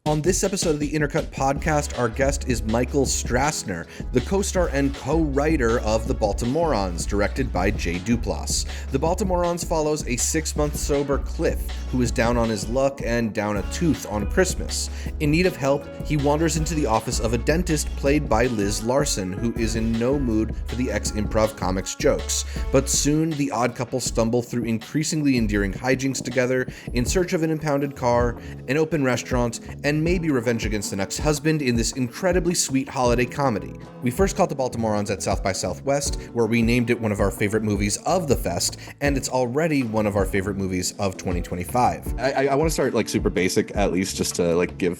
On this episode of the Intercut podcast, our guest is Michael Strassner, the co-star and co-writer of The Baltimorons, directed by Jay Duplass. The Baltimorons follows a 6-month sober Cliff, who is down on his luck and down a tooth on Christmas. In need of help, he wanders into the office of a dentist played by Larsen, who is in no mood for the ex-improv comics jokes. But soon, the odd couple stumble through increasingly endearing hijinks together in search of an impounded car, an open restaurant, and maybe revenge against an ex-husband in this incredibly sweet holiday comedy. We first caught the Baltimorons at South by Southwest, where we named it one of our favorite movies of the fest, and it's already one of our favorite movies of 2025. I want to start like super basic, at least just to like give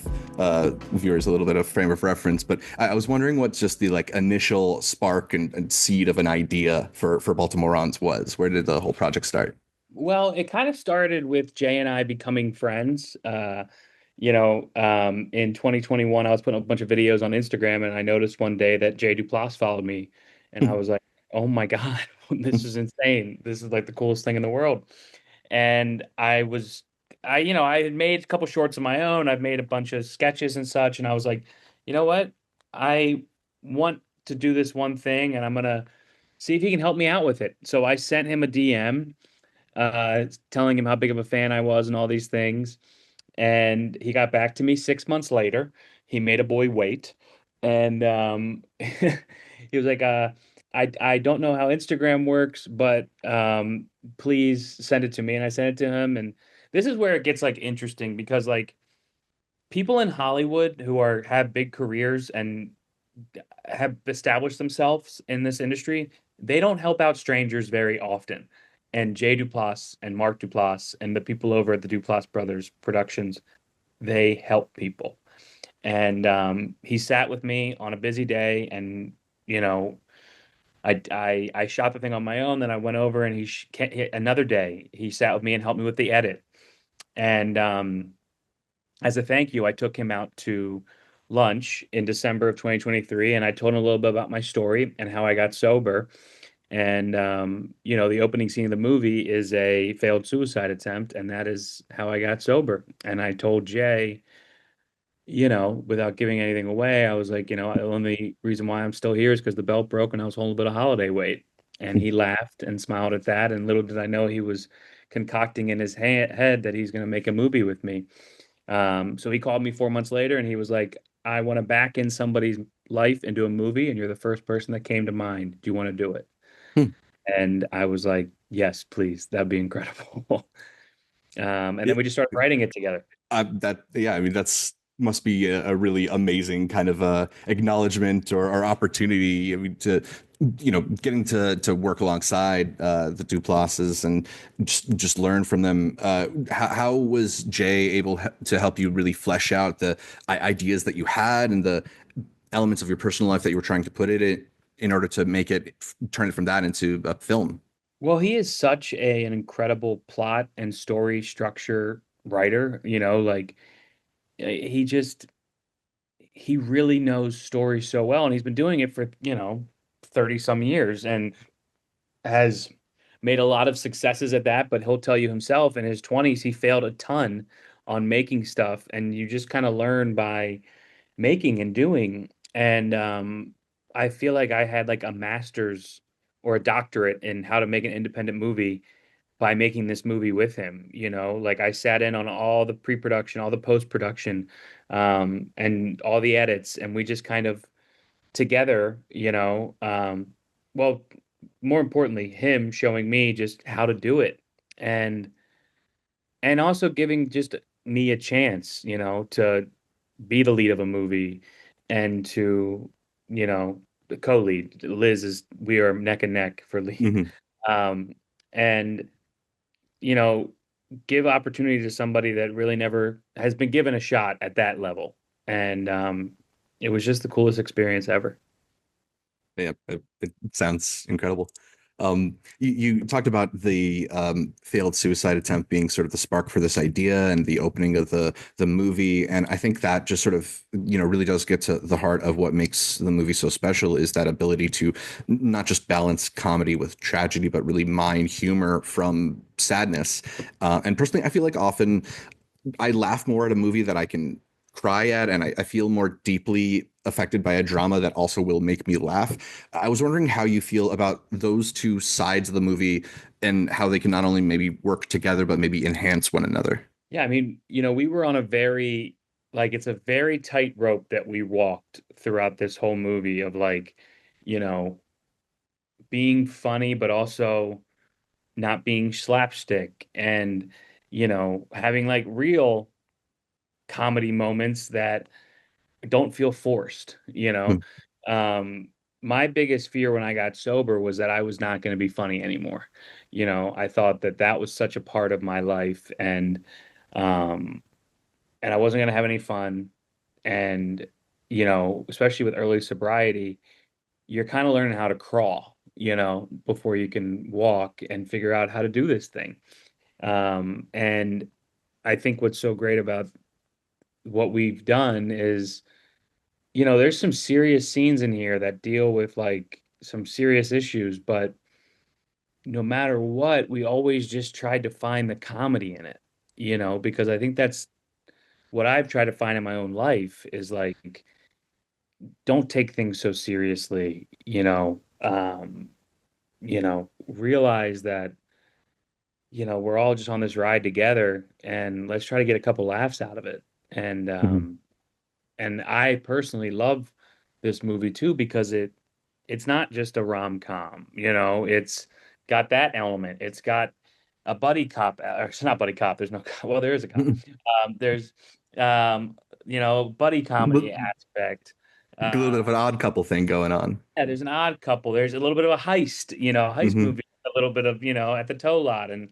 viewers a little bit of frame of reference. But I was wondering what just the like initial spark and seed of an idea for Baltimorons was. Where did the whole project start? Well, it kind of started with Jay and I becoming friends. In 2021, I was putting up a bunch of videos on Instagram, and I noticed one day that Jay Duplass followed me, and I was like, "Oh my God, this is insane! This is like the coolest thing in the world." And I had made a couple shorts of my own. I've made a bunch of sketches and such, and I was like, you know what? I want to do this one thing, and I'm gonna see if he can help me out with it. So I sent him a DM, telling him how big of a fan I was and all these things. And he got back to me 6 months later. He made a boy wait. And he was like, I don't know how Instagram works, but please send it to me. And I sent it to him. And this is where it gets like interesting because like people in Hollywood who have big careers and have established themselves in this industry, they don't help out strangers very often. And Jay Duplass and Mark Duplass and the people over at the Duplass Brothers Productions, they help people. And he sat with me on a busy day, and I shot the thing on my own. Then I went over, and another day he sat with me and helped me with the edit. And as a thank you, I took him out to lunch in December of 2023, and I told him a little bit about my story and how I got sober. And, the opening scene of the movie is a failed suicide attempt, and that is how I got sober. And I told Jay, without giving anything away, I was like, the only reason why I'm still here is because the belt broke and I was holding a bit of holiday weight. And he laughed and smiled at that. And little did I know he was concocting in his head that he's going to make a movie with me. So he called me 4 months later, and he was like, I want to back in somebody's life into a movie, and you're the first person that came to mind. Do you want to do it? And I was like, yes, please. That'd be incredible. And then we just started writing it together. That's must be a really amazing kind of acknowledgement or opportunity. I mean, to getting to work alongside the Duplasses and just learn from them. How was Jay able to help you really flesh out the ideas that you had and the elements of your personal life that you were trying to put it in order to turn it from that into a film? Well, he is such an incredible plot and story structure writer. He he really knows stories so well, and he's been doing it for 30 some years and has made a lot of successes at that. But he'll tell you himself in his 20s he failed a ton on making stuff, and you just kind of learn by making and doing. And I feel like I had like a master's or a doctorate in how to make an independent movie by making this movie with him. Like I sat in on all the pre-production, all the post-production, and all the edits, and we just kind of together, well, more importantly, him showing me just how to do it, and also giving just me a chance, to be the lead of a movie and to, the co-lead. We are neck and neck for lead. And give opportunity to somebody that really never has been given a shot at that level. And it was just the coolest experience ever. Yeah, it sounds incredible. You talked about the failed suicide attempt being sort of the spark for this idea and the opening of the movie, and I think that just sort of really does get to the heart of what makes the movie so special, is that ability to not just balance comedy with tragedy, but really mine humor from sadness. And personally, I feel like often I laugh more at a movie that I can cry at, and I feel more deeply affected by a drama that also will make me laugh. I was wondering how you feel about those two sides of the movie and how they can not only maybe work together, but maybe enhance one another. Yeah, I mean, we were on a very, like, it's a very tight rope that we walked throughout this whole movie of like, you know, being funny, but also not being slapstick and, having like real comedy moments that don't feel forced, Hmm. My biggest fear when I got sober was that I was not going to be funny anymore. I thought that that was such a part of my life, um, and I wasn't going to have any fun. And, especially with early sobriety, you're kind of learning how to crawl, before you can walk and figure out how to do this thing. And I think what's so great about what we've done is, there's some serious scenes in here that deal with like some serious issues, but no matter what, we always just tried to find the comedy in it, because I think that's what I've tried to find in my own life is like, don't take things so seriously, realize that, we're all just on this ride together and let's try to get a couple laughs out of it. And, Hmm. um, and I personally love this movie too because it's not just a rom-com, it's got that element. It's got a buddy cop, or it's not buddy cop. There's no, well, there is a cop. There's, um, buddy comedy aspect. A little bit of an Uh, odd couple thing going on. yeah, there's an odd couple. There's a little bit of a heist, heist Hmm. movie, a little bit of, at the tow lot. And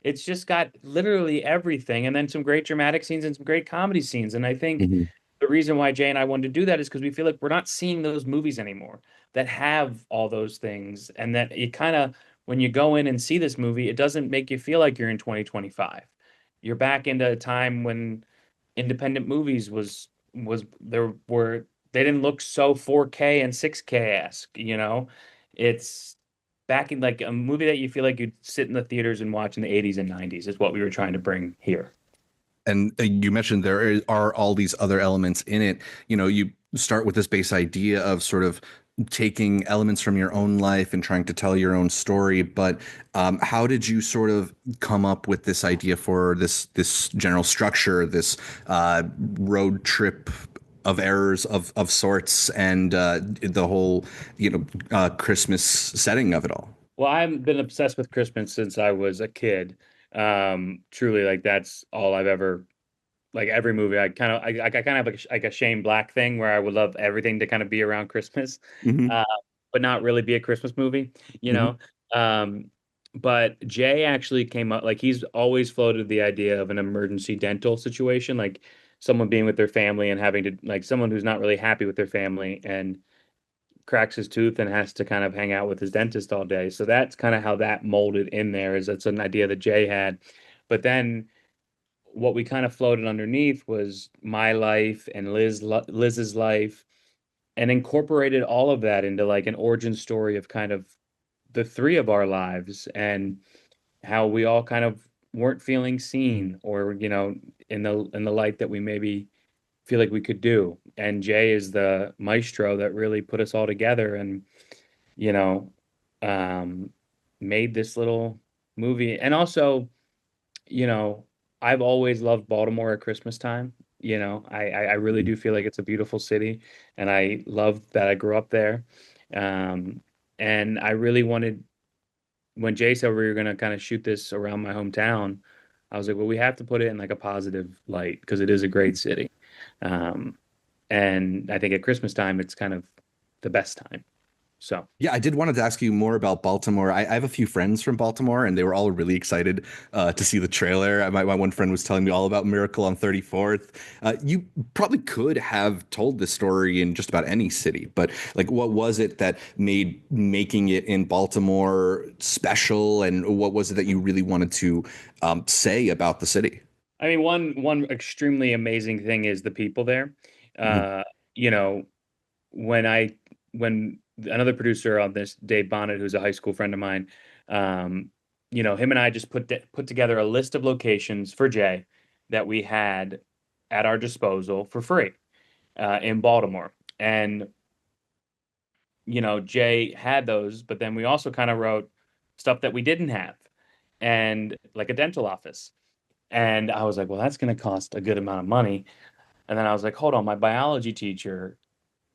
it's just got literally everything. And then some great dramatic scenes and some great comedy scenes. And I think Hmm. the reason why Jay and I wanted to do that is because we feel like we're not seeing those movies anymore that have all those things. And that it kind of, when you go in and see this movie, it doesn't make you feel like you're in 2025. You're back into a time when independent movies was there were they didn't look so 4K and 6K-esque, It's back in like a movie that you feel like you'd sit in the theaters and watch in the 80s and 90s is what we were trying to bring here. And you mentioned are all these other elements in it. You start with this base idea of sort of taking elements from your own life and trying to tell your own story. But how did you sort of come up with this idea for this general structure, this road trip of errors of sorts, and the whole Christmas setting of it all? Well, I've been obsessed with Christmas since I was a kid. Truly, like that's all I've ever like every movie. I kind of have like a Shane Black thing where I would love everything to kind of be around Christmas, Hmm. uh, but not really be a Christmas movie, you Hmm. know. Um, but Jay actually came up like he's always floated the idea of an emergency dental situation, like someone being with their family and having to like someone who's not really happy with their family and cracks his tooth and has to kind of hang out with his dentist all day. So that's kind of how that molded in there is that's an idea that Jay had. But then what we kind of floated underneath was my life and Liz's life and incorporated all of that into like an origin story of kind of the three of our lives and how we all kind of weren't feeling seen or in the light that we maybe feel like we could do. And Jay is the maestro that really put us all together and you know um made this little movie. And also, you know, I've always loved Baltimore at Christmas time. I really do feel like it's a beautiful city, and I love that I grew up there. Um, and I really wanted, when Jay said we were going to kind of shoot this around my hometown, I was like, well, we have to put it in like a positive light because it is a great city. Um, and I think at Christmas time, it's kind of the best time. So. Yeah, I did wanted to ask you more about Baltimore. I have a few friends from Baltimore, and they were all really excited to see the trailer. My one friend was telling me all about Miracle on 34th. You probably could have told this story in just about any city, but like, what was it that made making it in Baltimore special, and what was it that you really wanted to say about the city? I mean, one extremely amazing thing is the people there. Mhm. Uh, you know, when another producer on this, Dave Bonnet, who's a high school friend of mine, um, him and I just put together a list of locations for Jay that we had at our disposal for free in Baltimore. And, Jay had those, but then we also kind of wrote stuff that we didn't have, and like a dental office. And I was like, well, that's going to cost a good amount of money. And then I was like, hold on, my biology teacher,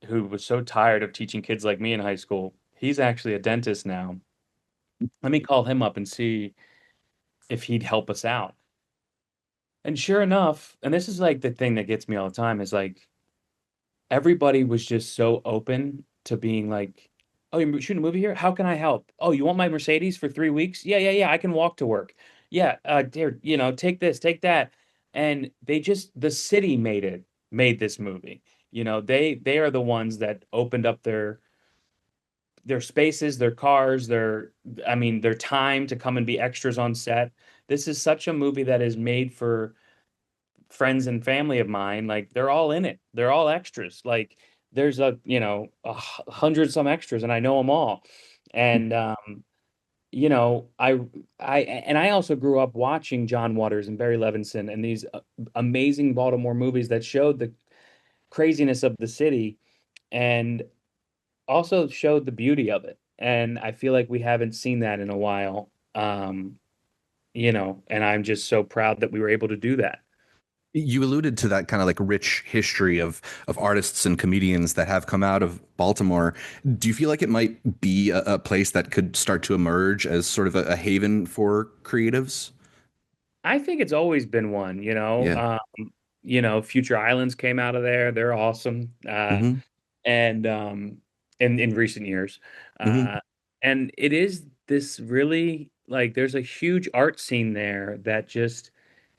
who was so tired of teaching kids like me in high school, he's actually a dentist now. Let me call him up and see if he'd help us out. And sure enough, and this is like the thing that gets me all the time, is like everybody was just so open to being like, "Oh, you're shooting a movie here? How can I help? Oh, you want my Mercedes for 3 weeks? Yeah, yeah, yeah. I can walk to work. Yeah, dear, take this, take that." And the city made this movie. They are the ones that opened up their spaces, their cars, their time to come and be extras on set. This is such a movie that is made for friends and family of mine. Like they're all in it. They're all extras. Like there's hundred some extras, and I know them all. And you know, I also grew up watching John Waters and Barry Levinson and these amazing Baltimore movies that showed the craziness of the city and also showed the beauty of it. And I feel like we haven't seen that in a while. And I'm just so proud that we were able to do that. You alluded to that kind of like rich history of artists and comedians that have come out of Baltimore. Do you feel like it might be a place that could start to emerge as sort of a haven for creatives? I think it's always been one, Yeah. Future Islands came out of there. They're awesome. Hmm. And in recent years. Hmm. Uh and it is this really like there's a huge art scene there that just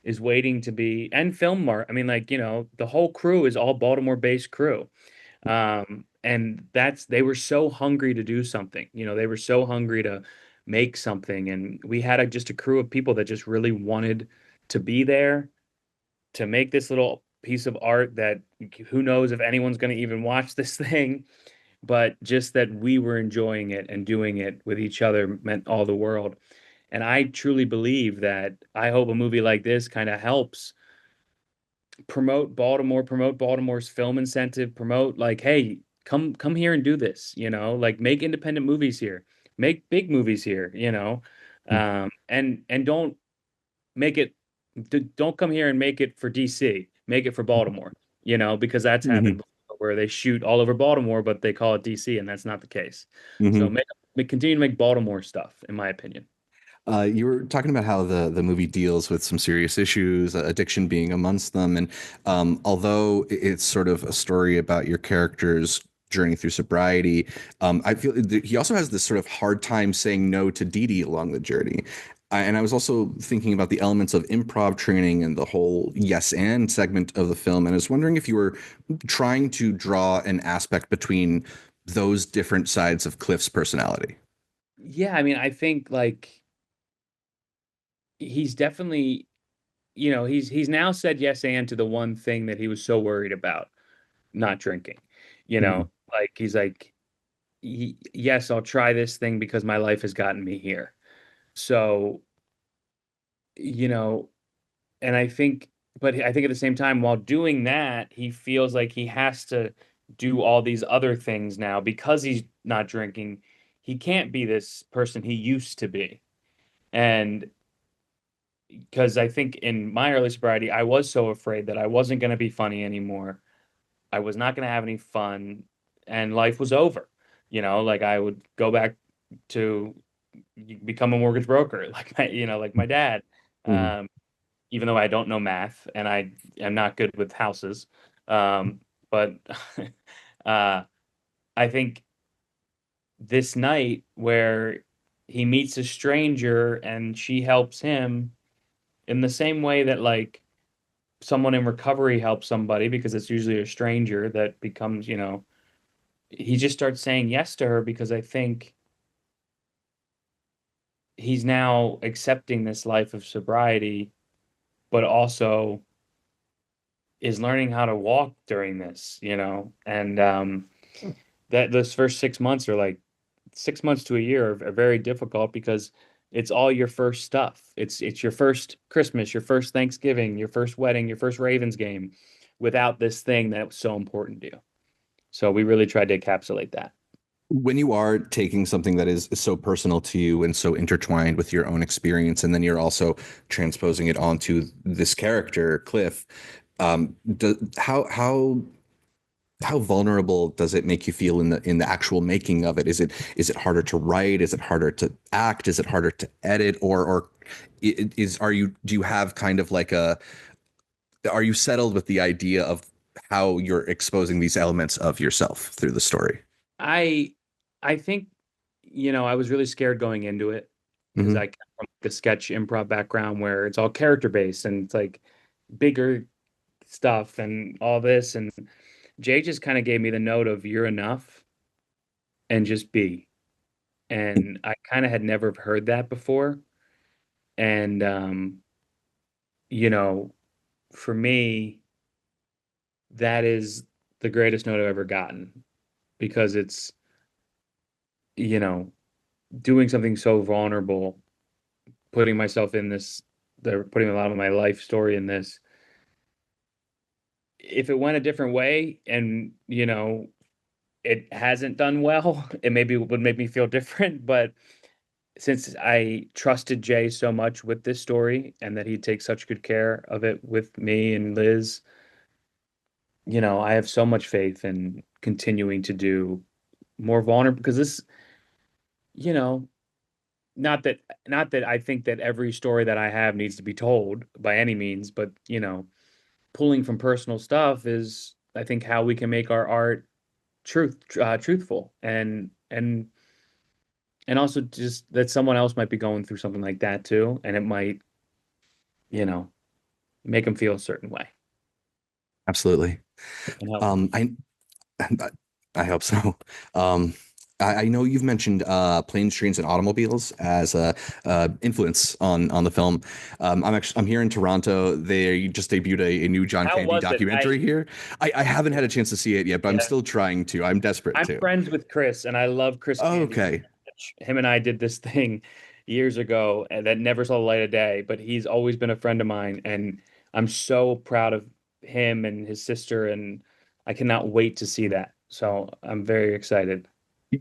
is waiting to be and film art. I mean, like, the whole crew is all Baltimore-based crew. And they were so hungry to do something. They were so hungry to make something. And we had just a crew of people that just really wanted to be there to make this little piece of art that who knows if anyone's going to even watch this thing, but just that we were enjoying it and doing it with each other meant all the world. And I truly believe that I hope a movie like this kind of helps promote Baltimore's film incentive, promote like, hey, come here and do this, like make independent movies here, make big movies here, and don't make it, don't come here and make it for DC, make it for Baltimore, because that's happened Hmm. before where they shoot all over Baltimore, but they call it DC, and that's not the case. So Hmm. continue to make Baltimore stuff, in my opinion. You were talking about how the movie deals with some serious issues, addiction being amongst them, and although it's sort of a story about your character's journey through sobriety, I feel he also has this sort of hard time saying no to Didi along the journey. And I was also thinking about the elements of improv training and the whole yes and segment of the film, and I was wondering if you were trying to draw an aspect between those different sides of Cliff's personality. Yeah, I mean, I think like he's definitely, he's now said yes and to the one thing that he was so worried about, not drinking. Like he's like, yes, I'll try this thing because my life has gotten me here. So, you know, and I think at the same time, while doing that, he feels like he has to do all these other things now because he's not drinking. He can't be this person he used to be. And because I think in my early sobriety, I was so afraid that I wasn't going to be funny anymore. I was not going to have any fun, and life was over. Like I would go back to become a mortgage broker, like my dad. Mhm. Um, Even though I don't know math and I am not good with houses, but uh, I think this night where he meets a stranger and she helps him in the same way that like someone in recovery helps somebody because it's usually a stranger that becomes, he just starts saying yes to her because I think he's now accepting this life of sobriety, but also is learning how to walk during this, and that those first 6 months are like 6 months to a year are very difficult because It's all your first stuff. It's your first Christmas, your first Thanksgiving, your first wedding, your first Ravens game without this thing that was so important to you. So we really tried to encapsulate that. When you are taking something that is so personal to you and so intertwined with your own experience, and then you're also transposing it onto this character, Cliff, how vulnerable does it make you feel in the actual making of it? Is it harder to write? Is it harder to act? Is it harder to edit? Or is are you do you have kind of like a are you settled with the idea of how you're exposing these elements of yourself through the story? I I think, I was really scared going into it because Hmm. I come from the sketch improv background where it's all character based and it's like bigger stuff and all this. And Jay just kind of gave me the note of you're enough and just be. And I kind of had never heard that before. And you know, for me, that is the greatest note I've ever gotten because it's, you know, doing something so vulnerable, putting myself in this, they're putting a lot of my life story in this. If it went a different way and, it hasn't done well, it maybe would make me feel different. But since I trusted Jay so much with this story and that he'd take such good care of it with me and Liz, I have so much faith in continuing to do more vulnerable because this, you know, not that not that I think that every story that I have needs to be told by any means, but pulling from personal stuff is I think how we can make our art truthful and also just that someone else might be going through something like that too, and it might, you know, make them feel a certain way. Absolutely. And help. Um, I I hope so. Um, I know you've mentioned planes, trains, and automobiles as a influence on the film. I'm here in Toronto. They just debuted a new John How Candy was it? documentary here. I haven't had a chance to see it yet, but I'm Yeah, still trying to. I'm desperate I'm to. friends with Chris, and I love Chris Candy so Okay. much. Him and I did this thing years ago and that never saw the light of day, but he's always been a friend of mine, and I'm so proud of him and his sister, and I cannot wait to see that. So I'm very excited.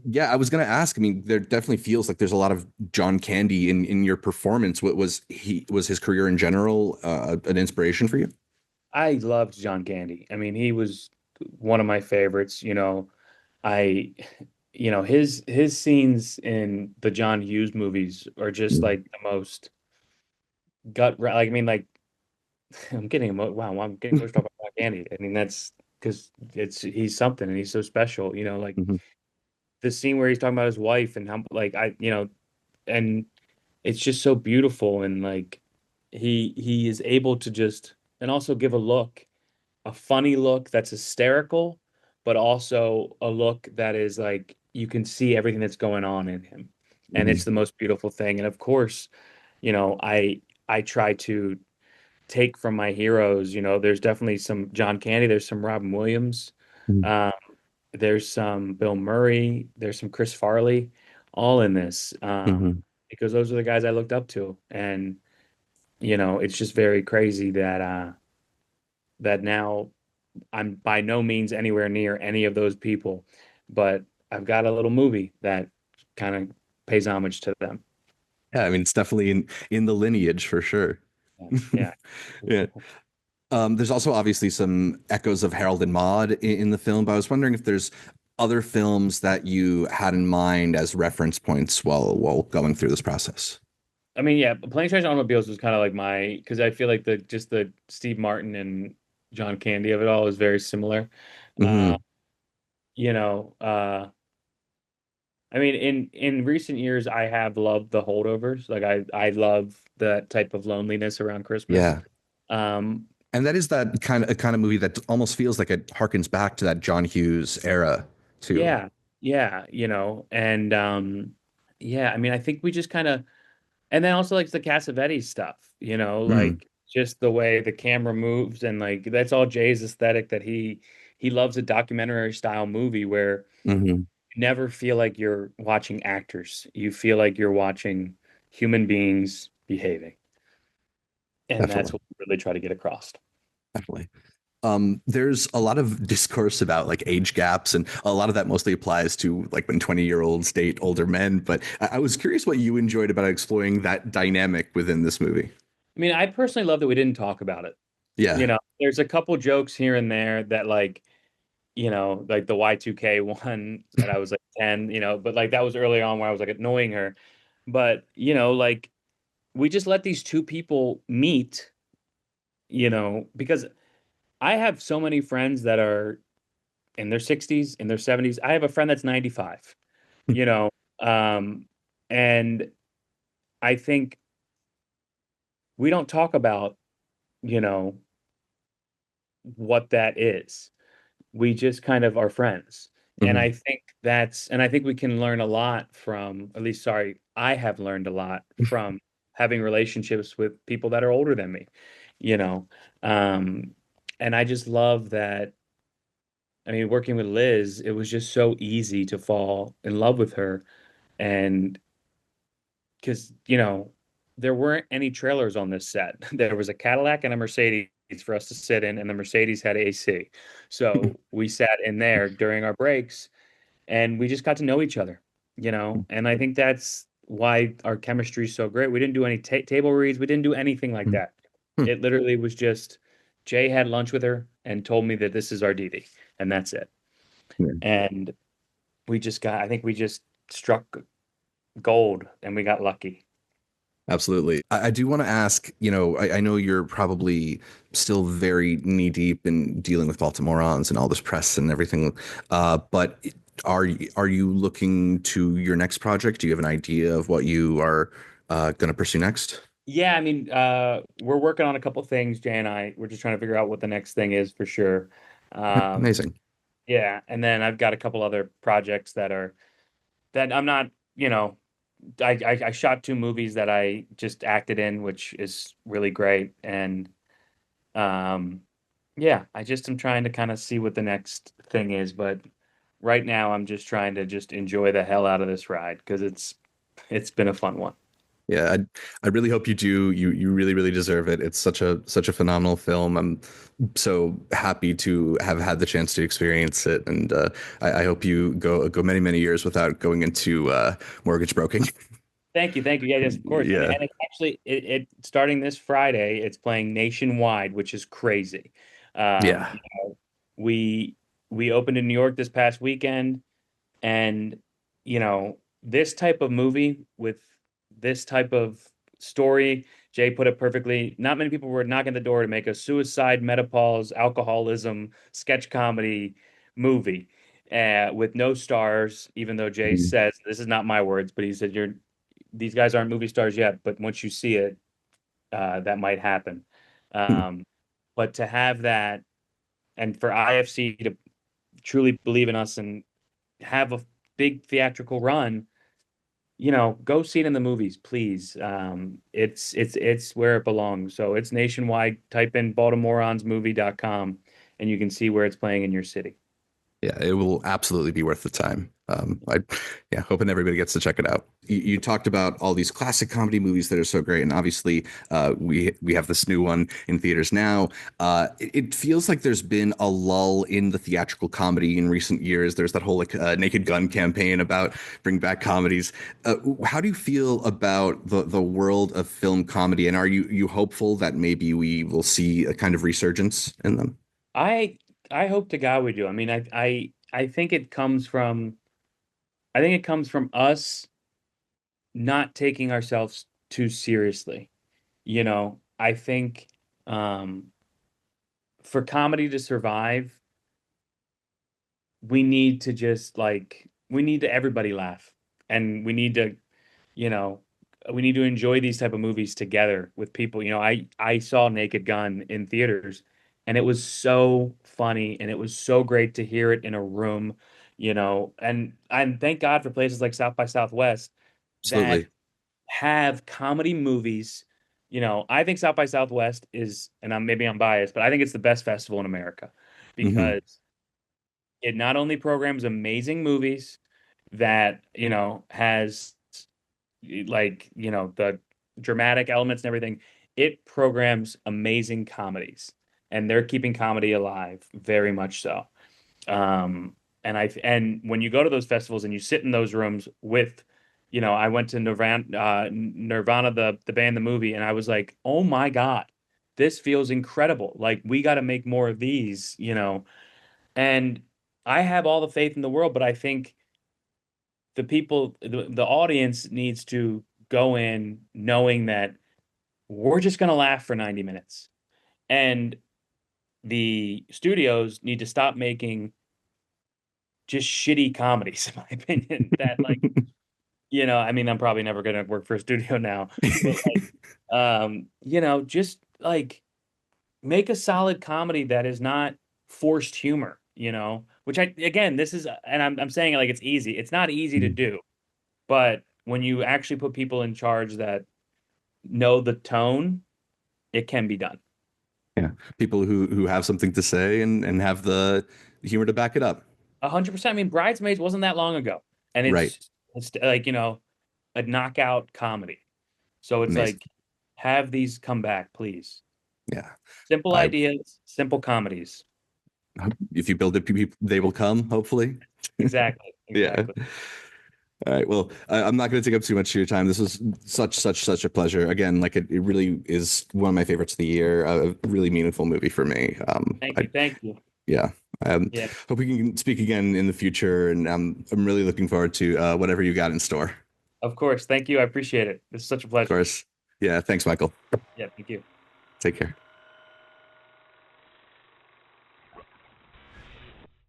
Yeah, I was gonna ask. I mean, there definitely feels like there's a lot of John Candy in your performance. What was his career in general an inspiration for you? I loved John Candy. I mean, he was one of my favorites. I, his scenes in the John Hughes movies are just like the most like I mean, like I'm getting wow, I'm getting emotional about John Candy. I mean, that's because he's something and he's so special. Like Hmm. the scene where he's talking about his wife and how like and it's just so beautiful and like he is able to just and also give a funny look that's hysterical, but also a look that is like you can see everything that's going on in him. And it's Hmm. the most beautiful thing. And of course, I try to take from my heroes, there's definitely some John Candy, there's some Robin Williams, um, there's some Bill Murray, there's some Chris Farley, all in this. Hmm. Because those are the guys I looked up to. And, it's just very crazy that now I'm by no means anywhere near any of those people, but I've got a little movie that kind of pays homage to them. Yeah, I mean, it's definitely in the lineage for sure. Yeah. Yeah. Yeah. There's also obviously some echoes of Harold and Maude in the film, but I was wondering if there's other films that you had in mind as reference points while going through this process. I mean, yeah, Plane, Trains, and Automobiles was kind of like because I feel like the Steve Martin and John Candy of it all is very similar. Uh, Hmm. you know, I mean, in recent years, I have loved the holdovers. Like I love that type of loneliness around Christmas. Yeah. Um, And that is that kind of movie that almost feels like it harkens back to that John Hughes era too. yeah, yeah, and yeah, I mean, I think we just kind of, and then also like the Cassavetes stuff, Mm. like just the way the camera moves and like that's all Jay's aesthetic that he loves a documentary style movie where Hmm. you never feel like you're watching actors. You feel like you're watching human beings behaving. And that's Definitely. what we really try to get across. Definitely. There's a lot of discourse about like age gaps, and a lot of that mostly applies to like when 20-year-olds date older men. But I was curious what you enjoyed about exploring that dynamic within this movie. I mean, I personally love that we didn't talk about it. Yeah. There's a couple jokes here and there that like, like the Y2K one that I was like 10, but like that was early on where I was like annoying her. But, like we just let these two people meet, because I have so many friends that are in their 60s, in their 70s. I have a friend that's 95, you know, um, and I think we don't talk about, you know, what that is. We just kind of are friends. And Mhm. I think we can learn a lot from, at least, sorry, I have learned a lot from having relationships with people that are older than me, you know. Um, and I just love that. I mean, working with Liz, it was just so easy to fall in love with her. And because, there weren't any trailers on this set. There was a Cadillac and a Mercedes for us to sit in, and the Mercedes had AC. So we sat in there during our breaks and we just got to know each other, And I think that's why our chemistry is so great. We didn't do any table reads, we didn't do anything like that. It literally was just Jay had lunch with her and told me that this is our Didi, and that's it. Yeah. And I think we just struck gold and we got lucky. Absolutely. I do want to ask, I know you're probably still very knee deep in dealing with Baltimorons and all this press and everything. But are you looking to your next project? Do you have an idea of what you are going to pursue next? Yeah, I mean, we're working on a couple things, Jay and I. We're just trying to figure out what the next thing is for sure. Um, Amazing. yeah, and then I've got a couple other projects that I'm not, I shot two movies that I just acted in, which is really great. And um, yeah, I just am trying to kind of see what the next thing is. But right now, I'm just trying to just enjoy the hell out of this ride because it's been a fun one. Yeah, I really hope you do. You really really deserve it. It's such a phenomenal film. I'm so happy to have had the chance to experience it, and I hope you go many many years without going into mortgage broking. Thank you, thank you. Yeah, yes, of course. And Yeah, it's actually it starting this Friday. It's playing nationwide, which is crazy. yeah, You know, we we opened in New York this past weekend, and this type of movie with this type of story, Jay put it perfectly. Not many people were knocking the door to make a suicide, menopause, alcoholism, sketch comedy movie. With no stars, even though Jay Mhm. says this is not my words, but he said these guys aren't movie stars yet, but once you see it, that might happen. Um, but to have that, and for IFC to truly believe in us and have a big theatrical run, go see it in the movies, please. It's where it belongs. So it's nationwide. Type in baltimoronsmovie.com and you can see where it's playing in your city. Yeah, it will absolutely be worth the time. Yeah, hoping everybody gets to check it out. You talked about all these classic comedy movies that are so great, and obviously, we have this new one in theaters now. It feels like there's been a lull in the theatrical comedy in recent years. There's that whole like Naked Gun campaign about bring back comedies. How do you feel about the world of film comedy, and are you hopeful that maybe we will see a kind of resurgence in them? I I hope to God we do. I mean, I think it comes from us not taking ourselves too seriously. I think um, for comedy to survive, we need to just like we need to everybody laugh, and you know we need to enjoy these type of movies together with people. I saw Naked Gun in theaters, and it was so funny, and it was so great to hear it in a room. And thank God for places like South by Southwest that Absolutely. have comedy movies. I think South by Southwest is, and maybe I'm biased, but I think it's the best festival in America Hmm. because it not only programs amazing movies that, has like, the dramatic elements and everything. It programs amazing comedies, and they're keeping comedy alive, very much so. And when you go to those festivals and you sit in those rooms with, I went to Nirvana, the band, the movie, and I was like, oh my God, this feels incredible. Like, we got to make more of these. And I have all the faith in the world, but I think the audience needs to go in knowing that we're just going to laugh for 90 minutes. And the studios need to stop making just shitty comedies, in my opinion. That, like, I mean, I'm probably never going to work for a studio now, but like, just like make a solid comedy that is not forced humor. Which again, this is, and I'm saying it like it's easy. It's not easy to do, but when you actually put people in charge that know the tone, it can be done. Yeah, people who have something to say and have the humor to back it up. 100%. I mean, Bridesmaids wasn't that long ago, and Right. it's like, a knockout comedy. So it's Amazing. like, have these come back, please. Yeah. Simple I ideas, simple comedies. If you build it, they will come, hopefully. Exactly. Yeah. Exactly. All right. Well, I'm not going to take up too much of your time. This was such a pleasure. Again, like it really is one of my favorites of the year. A really meaningful movie for me. Thank you. Thank you. Yeah. Yeah, Hope we can speak again in the future, and I'm really looking forward to whatever you got in store. of course. Thank you. I appreciate it. It's such a Of pleasure. course. Yeah. Thanks, Michael. Yeah, thank you. Take care.